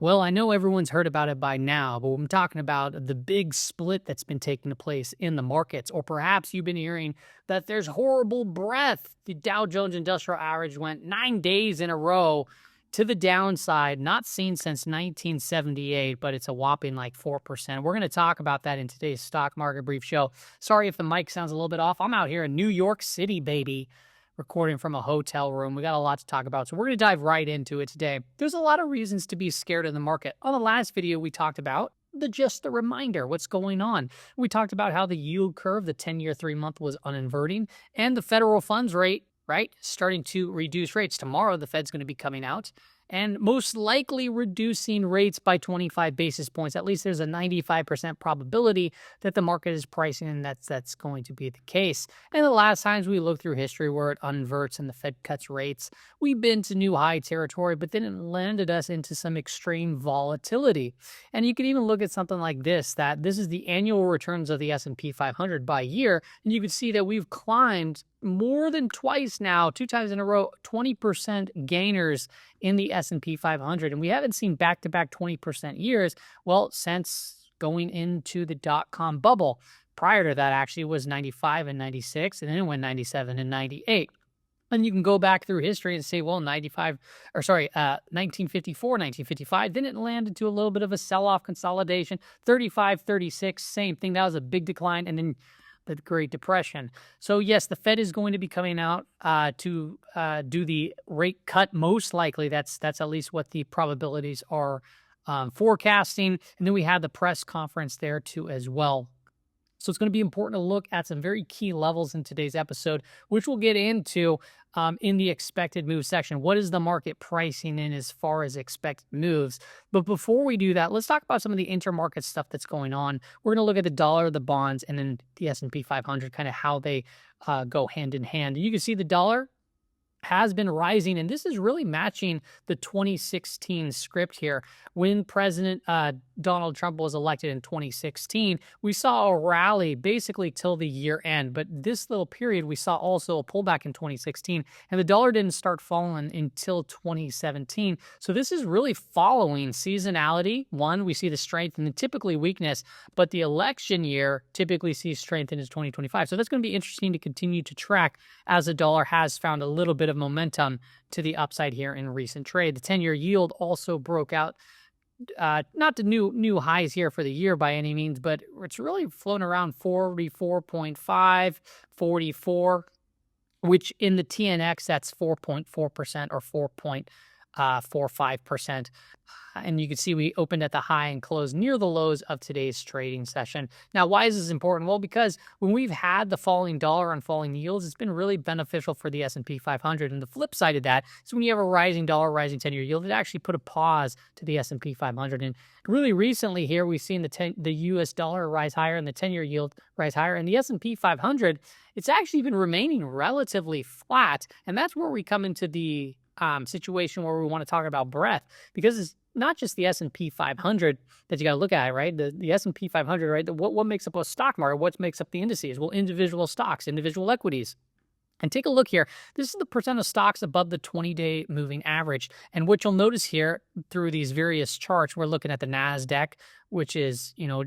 Well, I know everyone's heard about it by now, but I'm talking about the big split that's been taking place in the markets. Or perhaps you've been hearing that there's horrible breath. The Dow Jones Industrial Average went 9 days in a row to the downside, not seen since 1978, but it's a whopping like 4%. We're going to talk about that in today's Stock Market Brief show. Sorry if the mic sounds a little bit off. I'm out here in New York City, baby, recording from a hotel room. We got a lot to talk about, so we're going to dive right into it today. There's a lot of reasons to be scared of the market. On the last video, we talked about just the reminder, what's going on. We talked about how the yield curve, the 10-year 3-month, was uninverting, and the federal funds rate, right, starting to reduce rates. Tomorrow, the Fed's going to be coming out and most likely reducing rates by 25 basis points. At least there's a 95% probability that the market is pricing and that's going to be the case. And the last times we looked through history where it inverts and the Fed cuts rates, we've been to new high territory, but then it landed us into some extreme volatility. And you can even look at something like this, that this is the annual returns of the S&P 500 by year, and you can see that we've climbed more than twice now, 2 times in a row, 20% gainers in the S&P 500. And we haven't seen back-to-back 20% years, well, since going into the dot-com bubble. Prior to that, actually, was 95 and 96, and then it went 97 and 98. And you can go back through history and say, well, 1954, 1955, then it landed to a little bit of a sell-off consolidation. 35, 36, same thing. That was a big decline. And then the Great Depression. So yes, the Fed is going to be coming out to do the rate cut. Most likely, that's at least what the probabilities are forecasting. And then we have the press conference there too as well. So it's going to be important to look at some very key levels in today's episode, which we'll get into in the expected move section. What is the market pricing in as far as expected moves? But before we do that, let's talk about some of the intermarket stuff that's going on. We're going to look at the dollar, the bonds, and then the S&P 500, kind of how they go hand in hand. You can see the dollar has been rising, and this is really matching the 2016 script here. When President Donald Trump was elected in 2016, we saw a rally basically till the year end, but this little period we saw also a pullback in 2016, and the dollar didn't start falling until 2017. So this is really following seasonality. One, we see the strength and the typically weakness, but the election year typically sees strength in 2025. So that's going to be interesting to continue to track as the dollar has found a little bit of momentum to the upside here in recent trade. The 10-year yield also broke out, not the new highs here for the year by any means, but it's really floating around 44.5, 44, which in the TNX, that's 4.4% or 4.45%. And you can see we opened at the high and closed near the lows of today's trading session. Now, why is this important? Well, because when we've had the falling dollar and falling yields, it's been really beneficial for the S&P 500. And the flip side of that is when you have a rising dollar, rising 10-year yield, it actually put a pause to the S&P 500. And really recently here, we've seen the U.S. dollar rise higher and the 10-year yield rise higher. And the S&P 500, it's actually been remaining relatively flat. And that's where we come into the situation where we want to talk about breadth, because it's not just the S&P 500 that you got to look at, right? The S&P 500, right? What makes up a stock market? What makes up the indices? Well, individual stocks, individual equities. And take a look here. This is the percent of stocks above the 20-day moving average. And what you'll notice here through these various charts, we're looking at the NASDAQ, which is, a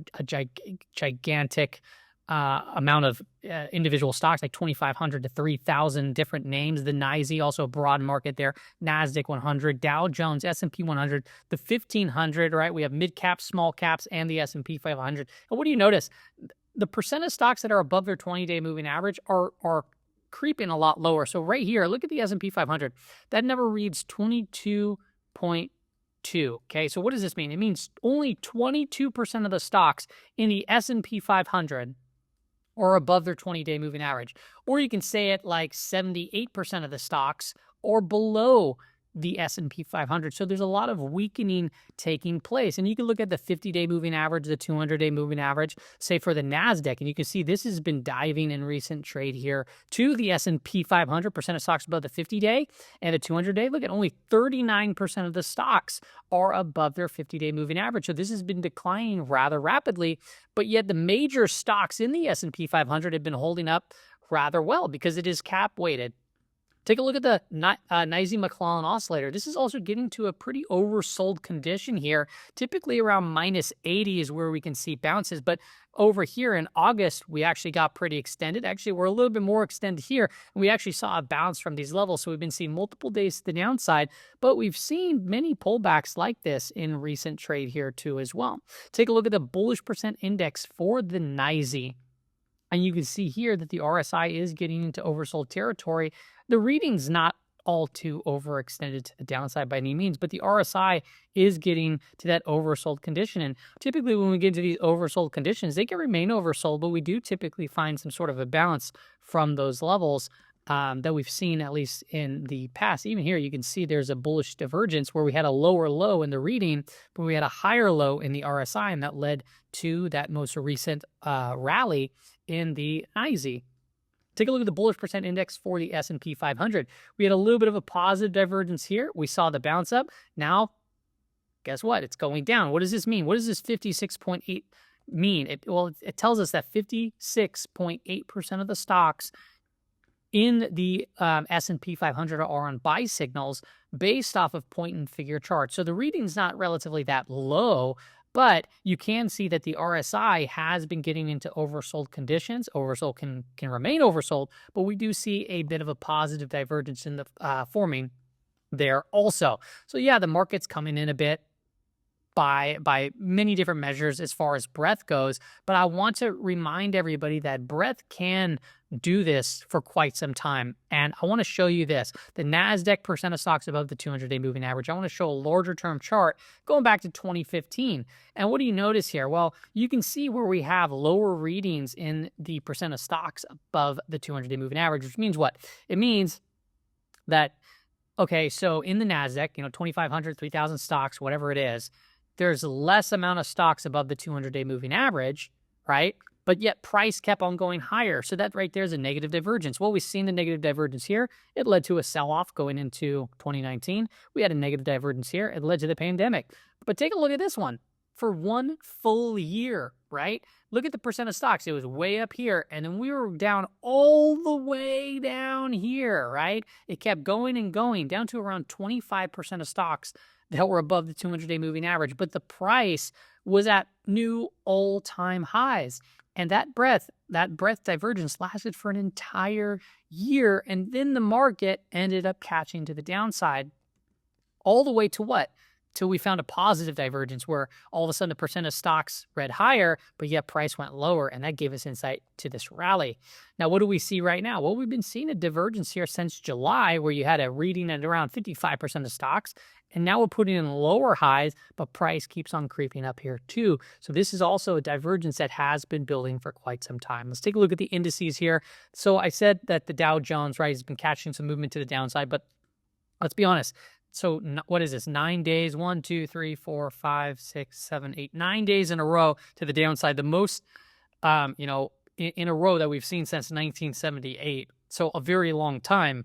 gigantic amount of individual stocks, like 2,500 to 3,000 different names. The NYSE, also a broad market there. NASDAQ 100, Dow Jones, S&P 100, the 1,500, right? We have mid caps, small caps, and the S&P 500. And what do you notice? The percent of stocks that are above their 20-day moving average are creeping a lot lower. So right here, look at the S&P 500. That never reads 22.2. Okay, so what does this mean? It means only 22% of the stocks in the S&P 500 or above their 20-day moving average. Or you can say it like 78% of the stocks or below the S&P 500. So there's a lot of weakening taking place. And you can look at the 50-day moving average, the 200-day moving average, say for the NASDAQ, and you can see this has been diving in recent trade here to the S&P 500% of stocks above the 50-day and the 200-day. Look at only 39% of the stocks are above their 50-day moving average. So this has been declining rather rapidly, but yet the major stocks in the S&P 500 have been holding up rather well because it is cap weighted. Take a look at the Nisey-McClellan oscillator. This is also getting to a pretty oversold condition here. Typically around -80 is where we can see bounces, but over here in August, we actually got pretty extended. Actually, we're a little bit more extended here, and we actually saw a bounce from these levels. So we've been seeing multiple days to the downside, but we've seen many pullbacks like this in recent trade here too as well. Take a look at the bullish percent index for the Nisey. And you can see here that the RSI is getting into oversold territory. The reading's not all too overextended to the downside by any means, but the RSI is getting to that oversold condition. And typically when we get into these oversold conditions, they can remain oversold, but we do typically find some sort of a balance from those levels that we've seen, at least in the past. Even here, you can see there's a bullish divergence where we had a lower low in the reading, but we had a higher low in the RSI, and that led to that most recent rally in the Nisey. Take a look at the bullish percent index for the S&P 500. We had a little bit of a positive divergence here. We saw the bounce up. Now, guess what? It's going down. What does this mean? What does this 56.8 mean? It tells us that 56.8% of the stocks in the S&P 500 are on buy signals based off of point and figure charts. So the reading's not relatively that low, but you can see that the RSI has been getting into oversold conditions. Oversold can remain oversold, but we do see a bit of a positive divergence in the forming there also. So yeah, the market's coming in a bit by many different measures as far as breadth goes, but I want to remind everybody that breadth can do this for quite some time. And I want to show you this, the NASDAQ percent of stocks above the 200-day moving average. I want to show a larger term chart going back to 2015. And what do you notice here? Well, you can see where we have lower readings in the percent of stocks above the 200-day moving average, which means what? It means that, okay, so in the NASDAQ, 2,500, 3,000 stocks, whatever it is, there's less amount of stocks above the 200-day moving average, right? But yet price kept on going higher. So that right there is a negative divergence. Well, we've seen the negative divergence here. It led to a sell-off going into 2019. We had a negative divergence here. It led to the pandemic. But take a look at this one. For one full year, right? Look at the percent of stocks. It was way up here, and then we were down all the way down here, right? It kept going and going down to around 25% of stocks that were above the 200-day moving average, but the price was at new all-time highs. And that breadth divergence lasted for an entire year, and then the market ended up catching to the downside all the way to what? Till we found a positive divergence where all of a sudden the percent of stocks read higher, but yet price went lower, and that gave us insight to this rally. Now, what do we see right now? Well, we've been seeing a divergence here since July where you had a reading at around 55% of stocks, and now we're putting in lower highs, but price keeps on creeping up here too. So this is also a divergence that has been building for quite some time. Let's take a look at the indices here. So I said that the Dow Jones, right, has been catching some movement to the downside, but let's be honest. So what is this? 9 days, 1, 2, 3, 4, 5, 6, 7, 8, 9 days in a row to the downside. The most, in a row that we've seen since 1978. So a very long time.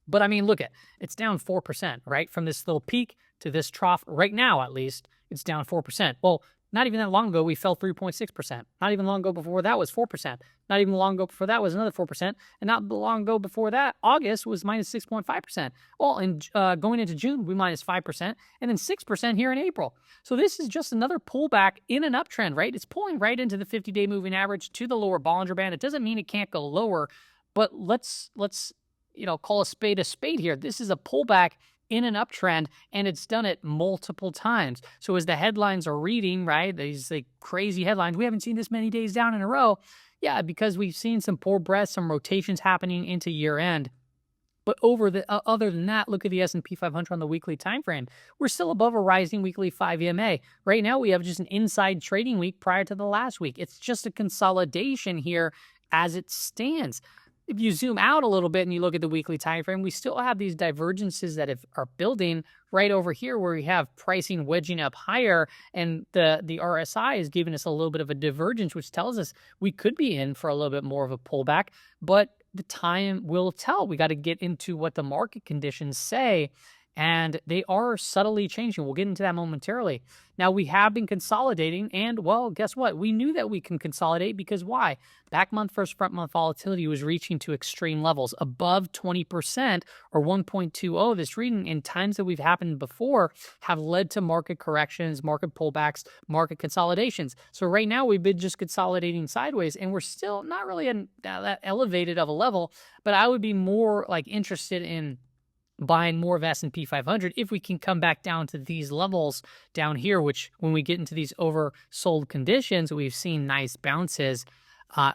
But I mean, look it's down 4%, right? From this little peak to this trough right now, at least, it's down 4%. Well, not even that long ago, we fell 3.6%. Not even long ago before that was 4%. Not even long ago before that was another 4%. And not long ago before that, August was minus 6.5%. Well, going into June, we minus 5%, and then 6% here in April. So this is just another pullback in an uptrend, right? It's pulling right into the 50-day moving average to the lower Bollinger Band. It doesn't mean it can't go lower, but let's call a spade here. This is a pullback in an uptrend, and it's done it multiple times. So as the headlines are reading, right, these crazy headlines, we haven't seen this many days down in a row. Yeah, because we've seen some poor breath, some rotations happening into year end. But other than that, look at the S&P 500 on the weekly time frame. We're still above a rising weekly 5 EMA. Right now, we have just an inside trading week prior to the last week. It's just a consolidation here as it stands. If you zoom out a little bit and you look at the weekly time frame, we still have these divergences that are building right over here where we have pricing wedging up higher, and the RSI is giving us a little bit of a divergence, which tells us we could be in for a little bit more of a pullback, but the time will tell. We got to get into what the market conditions say. and they are subtly changing. We'll get into that momentarily. Now, we have been consolidating, and well, guess what? We knew that we can consolidate because why? Back month versus front month volatility was reaching to extreme levels above 20% or 1.20. This reading in times that we've happened before have led to market corrections, market pullbacks, market consolidations. So right now we've been just consolidating sideways, and we're still not really at that elevated of a level, but I would be more like interested in buying more of S&P 500 if we can come back down to these levels down here, which when we get into these oversold conditions, we've seen nice bounces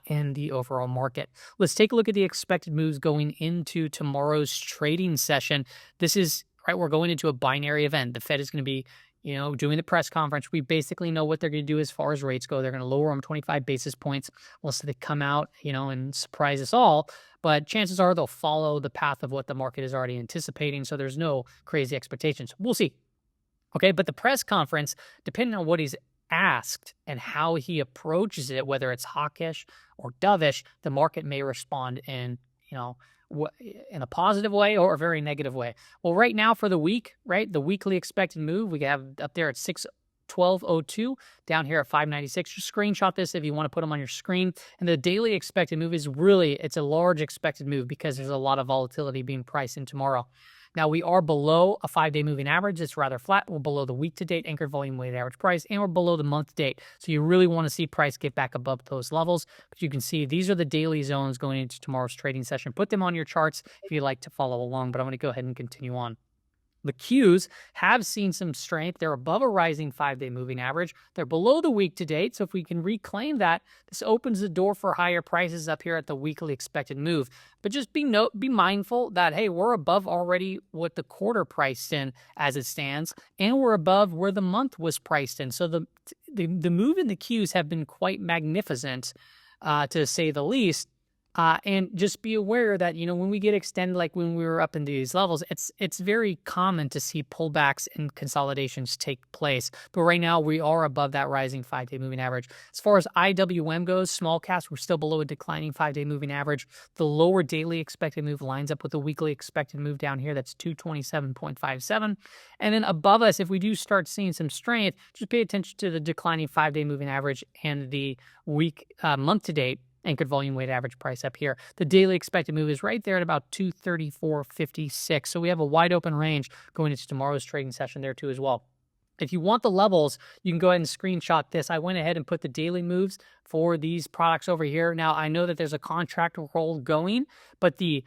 in the overall market. Let's take a look at the expected moves going into tomorrow's trading session. This is, right, we're going into a binary event. The Fed is going to be doing the press conference. We basically know what they're going to do as far as rates go. They're going to lower them 25 basis points unless they come out, and surprise us all. But chances are they'll follow the path of what the market is already anticipating. So there's no crazy expectations. We'll see. Okay, but the press conference, depending on what he's asked and how he approaches it, whether it's hawkish or dovish, the market may respond in a positive way or a very negative way. Well, right now for the week, right, the weekly expected move, we have up there at 612.02, down here at 596. Just screenshot this if you want to put them on your screen. And the daily expected move is it's a large expected move because there's a lot of volatility being priced in tomorrow. Now, we are below a 5-day moving average. It's rather flat. We're below the week-to-date anchored volume weighted average price, and we're below the month-to-date. So you really want to see price get back above those levels. But you can see these are the daily zones going into tomorrow's trading session. Put them on your charts if you'd like to follow along, but I'm going to go ahead and continue on. The Qs have seen some strength. They're above a rising 5-day moving average. They're below the week to date. So if we can reclaim that, this opens the door for higher prices up here at the weekly expected move. But just be mindful that, hey, we're above already what the quarter priced in as it stands, and we're above where the month was priced in. So the move in the Qs have been quite magnificent, to say the least. And just be aware that, when we get extended, like when we were up in these levels, it's very common to see pullbacks and consolidations take place. But right now we are above that rising 5-day moving average. As far as IWM goes, small caps, we're still below a declining 5-day moving average. The lower daily expected move lines up with the weekly expected move down here. That's 227.57. And then above us, if we do start seeing some strength, just pay attention to the declining 5-day moving average and the week month to date anchored volume weighted average price up here. The daily expected move is right there at about 234.56. So we have a wide open range going into tomorrow's trading session there too as well. If you want the levels, you can go ahead and screenshot this. I went ahead and put the daily moves for these products over here. Now, I know that there's a contract roll going, but the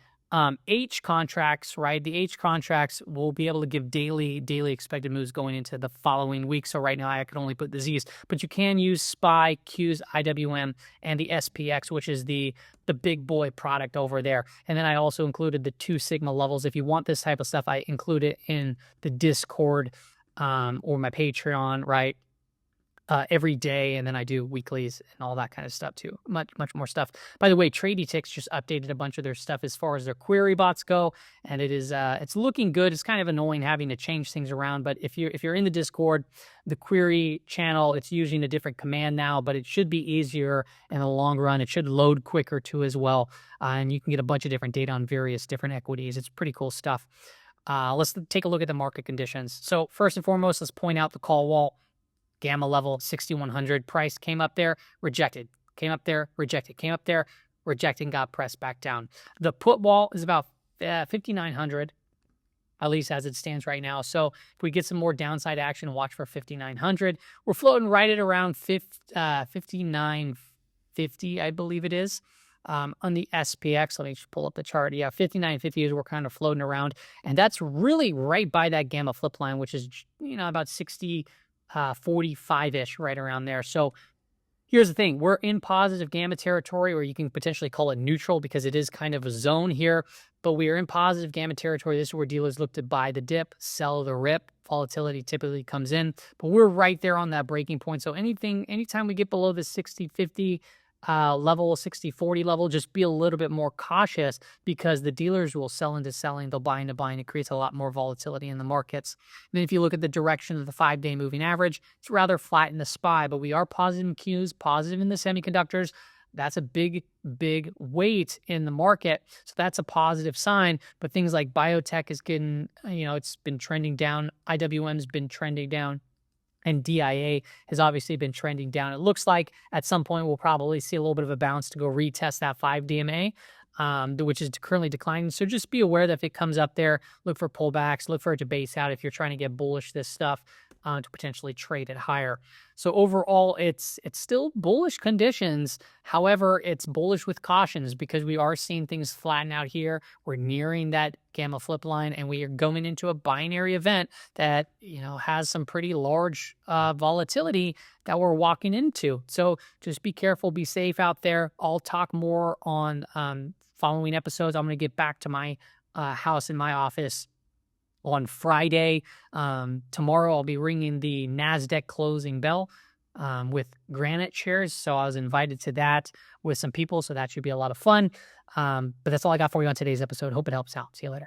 H contracts, right? The H contracts will be able to give daily expected moves going into the following week. So right now I could only put the Z's, but you can use SPY, Qs, IWM, and the SPX, which is the big boy product over there. And then I also included the 2 sigma levels. If you want this type of stuff, I include it in the Discord or my Patreon, right? Every day, and then I do weeklies and all that kind of stuff too. Much more stuff. By the way, TradyTix just updated a bunch of their stuff as far as their query bots go, and it's looking good. It's kind of annoying having to change things around, but if you're in the Discord, the query channel, it's using a different command now, but it should be easier in the long run. It should load quicker too as well, and you can get a bunch of different data on various different equities. It's pretty cool stuff. Let's take a look at the market conditions. So first and foremost, let's point out the call wall. Gamma level 6,100 price came up there, rejected, came up there, rejected, came up there, rejected, got pressed back down. The put wall is about 5,900, at least as it stands right now. So if we get some more downside action, watch for 5,900. We're floating right at around 5,950, I believe it is. On the SPX, let me just pull up the chart. Yeah, 5,950 is we're kind of floating around, and that's really right by that gamma flip line, which is about 45-ish, right around there. So here's the thing. We're in positive gamma territory, or you can potentially call it neutral because it is kind of a zone here, but we are in positive gamma territory. This is where dealers look to buy the dip, sell the rip. Volatility typically comes in, but we're right there on that breaking point. So anytime we get below the 60-50 level, 60-40 level, just be a little bit more cautious because the dealers will sell into selling, they'll buy into buying. It creates a lot more volatility in the markets. And then if you look at the direction of the 5-day moving average, it's rather flat in the SPY, but we are positive in Qs, positive in the semiconductors. That's a big, big weight in the market. So that's a positive sign. But things like biotech is getting, it's been trending down. IWM's been trending down. And DIA has obviously been trending down. It looks like at some point we'll probably see a little bit of a bounce to go retest that 5 DMA, which is currently declining. So just be aware that if it comes up there, look for pullbacks, look for it to base out if you're trying to get bullish this stuff to potentially trade it higher. So overall, it's still bullish conditions. However, it's bullish with cautions because we are seeing things flatten out here. We're nearing that gamma flip line, and we are going into a binary event that has some pretty large volatility that we're walking into. So just be careful, be safe out there. I'll talk more on following episodes. I'm going to get back to my house in my office on Friday. Tomorrow I'll be ringing the NASDAQ closing bell with Granite shares. So I was invited to that with some people. So that should be a lot of fun. But that's all I got for you on today's episode. Hope it helps out. See you later.